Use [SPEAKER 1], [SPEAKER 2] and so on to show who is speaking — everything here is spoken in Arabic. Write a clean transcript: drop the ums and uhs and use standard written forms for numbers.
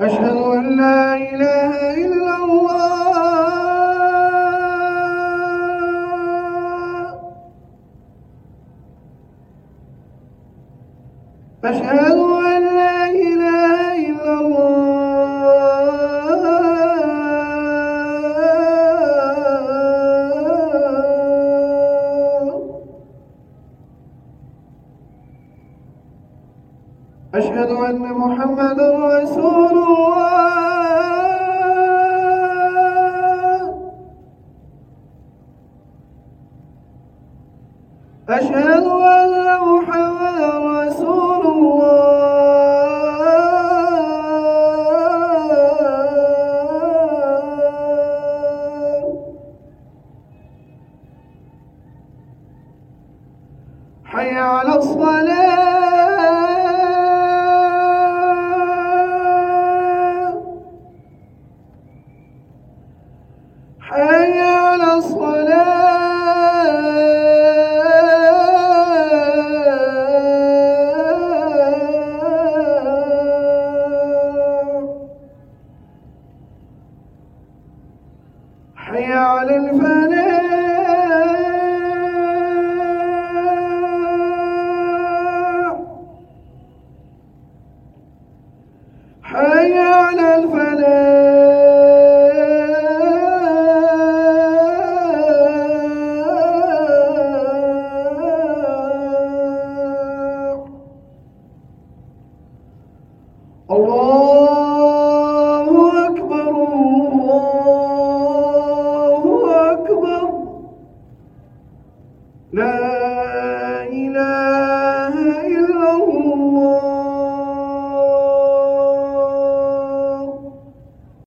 [SPEAKER 1] أشهد أن لا إله إلا الله. أشهد أن لا إله إلا الله. أشهد أن محمدا رسول الله. أشهد أن محمدا رسول الله. حي على الصلاة. حي على الصلاة. حي على الفلاح. حي على الفلاح. الله أكبر الله أكبر. لا إله